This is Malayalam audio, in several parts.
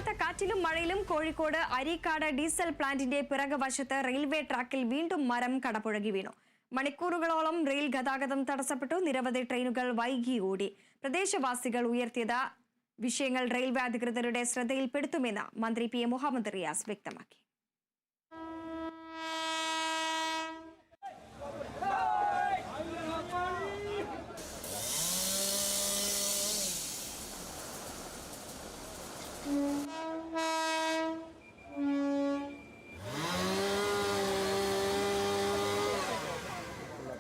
കനത്ത കാറ്റിലും മഴയിലും കോഴിക്കോട് അരീക്കാട് ഡീസൽ പ്ലാന്റിന്റെ പിറകുവശത്ത് റെയിൽവേ ട്രാക്കിൽ വീണ്ടും മരം കടപുഴകി വീണു. മണിക്കൂറുകളോളം റെയിൽ ഗതാഗതം തടസ്സപ്പെട്ടു. നിരവധി ട്രെയിനുകൾ വൈകി ഓടി. പ്രദേശവാസികൾ ഉയർത്തിയത് വിഷയങ്ങൾ റെയിൽവേ അധികൃതരുടെ ശ്രദ്ധയിൽപ്പെടുത്തുമെന്ന് മന്ത്രി പി എ മുഹമ്മദ് റിയാസ് വ്യക്തമാക്കി.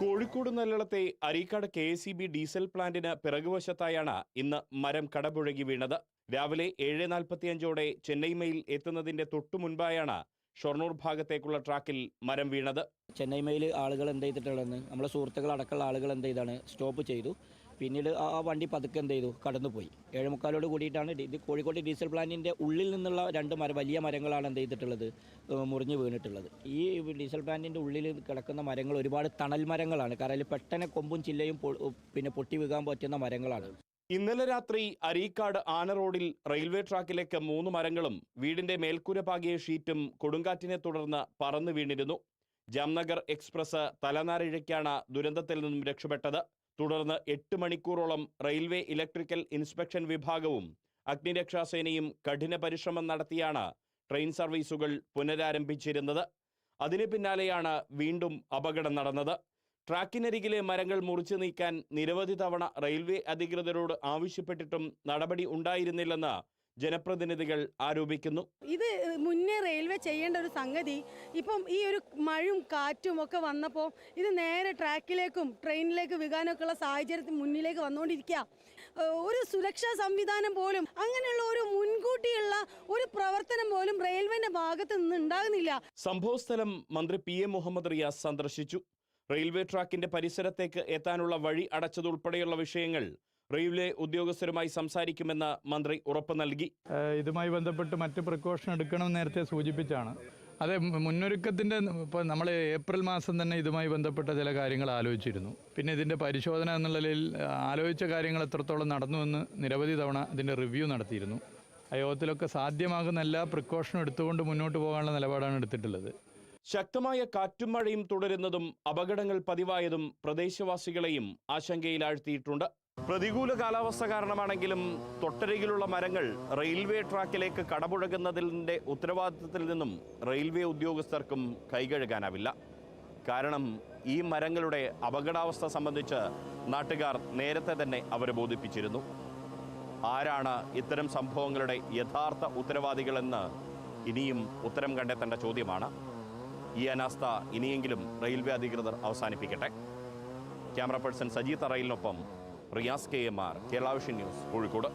കോഴിക്കോട് നല്ലളത്തെ അരീക്കാട് KSEB ഡീസൽ പ്ലാന്റിന് പിറകുവശത്തായാണ് ഇന്ന് മരം കടപുഴകി വീണത്. രാവിലെ 7:45 ചെന്നൈ മെയിൽ എത്തുന്നതിന്റെ തൊട്ടു മുൻപായാണ് ഷൊർണൂർ ഭാഗത്തേക്കുള്ള ട്രാക്കിൽ മരം വീണത്. ചെന്നൈ മെയിൽ ആളുകൾ എന്ത് ചെയ്തിട്ടുള്ളതെന്ന് നമ്മളെ സുഹൃത്തുക്കൾ അടക്കമുള്ള ആളുകൾ എന്ത് ചെയ്താണ് സ്റ്റോപ്പ് ചെയ്തു. പിന്നീട് ആ വണ്ടി പതുക്കെ എന്ത് ചെയ്തു കടന്നുപോയി. 7:45 കൂടിയിട്ടാണ് ഇത് കോഴിക്കോട് ഡീസൽ പ്ലാന്റിൻ്റെ ഉള്ളിൽ നിന്നുള്ള രണ്ട് വലിയ മരങ്ങളാണ് എന്ത് ചെയ്തിട്ടുള്ളത് മുറിഞ്ഞ് വീണിട്ടുള്ളത്. ഈ ഡീസൽ പ്ലാന്റിൻ്റെ ഉള്ളിൽ കിടക്കുന്ന മരങ്ങൾ ഒരുപാട് തണൽ മരങ്ങളാണ്. കാരണം പെട്ടെന്ന് കൊമ്പും ചില്ലയും പിന്നെ പൊട്ടി വീകാൻ പറ്റുന്ന മരങ്ങളാണ്. ഇന്നലെ രാത്രി അരീക്കാട് ആന റോഡിൽ റെയിൽവേ ട്രാക്കിലേക്ക് 3 മരങ്ങളും വീടിന്റെ മേൽക്കൂര പാകിയ ഷീറ്റും കൊടുങ്കാറ്റിനെ തുടർന്ന് പറന്നു വീണിരുന്നു. ജാംനഗർ എക്സ്പ്രസ് തലനാരിഴയ്ക്കാണ് ദുരന്തത്തിൽ നിന്നും രക്ഷപ്പെട്ടത്. തുടർന്ന് 8 മണിക്കൂറോളം റെയിൽവേ ഇലക്ട്രിക്കൽ ഇൻസ്പെക്ഷൻ വിഭാഗവും അഗ്നിരക്ഷാസേനയും കഠിന പരിശ്രമം നടത്തിയാണ് ട്രെയിൻ സർവീസുകൾ പുനരാരംഭിച്ചിരുന്നത്. അതിന് പിന്നാലെയാണ് വീണ്ടും അപകടം നടന്നത്. ട്രാക്കിനരികിലെ മരങ്ങൾ മുറിച്ചു നീക്കാൻ നിരവധി തവണ റെയിൽവേ അധികൃതരോട് ആവശ്യപ്പെട്ടിട്ടും നടപടി ഉണ്ടായിരുന്നില്ലെന്ന് ജനപ്രതിനിധികൾ ആരോപിക്കുന്നു. ഇത് മുന്നേ റെയിൽവേ ചെയ്യേണ്ട ഒരു സംഗതി ഇപ്പം ഈ ഒരു മഴയും കാറ്റും ഒക്കെ വന്നപ്പോൾ ഇത് നേരെ ട്രാക്കിലേക്കും ട്രെയിനിലേക്ക് വീകാനൊക്കെയുള്ള സാഹചര്യത്തിൽ മുന്നിലേക്ക് വന്നുകൊണ്ടിരിക്കുക. ഒരു സുരക്ഷാ സംവിധാനം പോലും അങ്ങനെയുള്ള ഒരു മുൻകൂട്ടിയുള്ള ഒരു പ്രവർത്തനം പോലും റെയിൽവേന്റെ ഭാഗത്ത് നിന്ന് ഉണ്ടാകുന്നില്ല. സംഭവസ്ഥലം മന്ത്രി പി എ മുഹമ്മദ് റിയാസ് സന്ദർശിച്ചു. റെയിൽവേ ട്രാക്കിന്റെ പരിസരത്തേക്ക് എത്താനുള്ള വഴി അടച്ചതുൾപ്പെടെയുള്ള വിഷയങ്ങൾ റെയിൽവേ ഉദ്യോഗസ്ഥരുമായി സംസാരിക്കുമെന്ന് മന്ത്രി ഉറപ്പ് നൽകി. ഇതുമായി ബന്ധപ്പെട്ട് മറ്റ് പ്രിക്കോഷൻ എടുക്കണം നേരത്തെ സൂചിപ്പിച്ചാണ്. അതെ, മുന്നൊരുക്കത്തിൻ്റെ ഇപ്പോൾ നമ്മൾ ഏപ്രിൽ മാസം തന്നെ ഇതുമായി ബന്ധപ്പെട്ട ചില കാര്യങ്ങൾ ആലോചിച്ചിരുന്നു. പിന്നെ ഇതിൻ്റെ പരിശോധന എന്നുള്ളതിൽ ആലോചിച്ച കാര്യങ്ങൾ എത്രത്തോളം നടന്നുവെന്ന് നിരവധി തവണ ഇതിൻ്റെ റിവ്യൂ നടത്തിയിരുന്നു. ആ യോഗത്തിലൊക്കെ സാധ്യമാകുന്ന എല്ലാ പ്രിക്കോഷനും എടുത്തുകൊണ്ട് മുന്നോട്ട് പോകാനുള്ള നിലപാടാണ് എടുത്തിട്ടുള്ളത്. ശക്തമായ കാറ്റും മഴയും തുടരുന്നതും അപകടങ്ങൾ പതിവായതും പ്രദേശവാസികളെയും ആശങ്കയിലാഴ്ത്തിയിട്ടുണ്ട്. പ്രതികൂല കാലാവസ്ഥ കാരണമാണെങ്കിലും തൊട്ടരികിലുള്ള മരങ്ങൾ റെയിൽവേ ട്രാക്കിലേക്ക് കടപുഴകുന്നതിൻ്റെ ഉത്തരവാദിത്തത്തിൽ നിന്നും റെയിൽവേ ഉദ്യോഗസ്ഥർക്കും കൈകഴുകാനാവില്ല. കാരണം ഈ മരങ്ങളുടെ അപകടാവസ്ഥ സംബന്ധിച്ച് നാട്ടുകാർ നേരത്തെ തന്നെ അവരെ ബോധിപ്പിച്ചിരുന്നു. ആരാണ് ഇത്തരം സംഭവങ്ങളുടെ യഥാർത്ഥ ഉത്തരവാദികളെന്ന് ഇനിയും ഉത്തരം കണ്ടെത്തേണ്ട ചോദ്യമാണ്. ഈ അനാസ്ഥ ഇനിയെങ്കിലും റെയിൽവേ അധികൃതർ അവസാനിപ്പിക്കട്ടെ. ക്യാമറ പേഴ്സൺ സജീത് റെയിലിനൊപ്പം Riyas KMR, Kerala vision news, Kozhikode.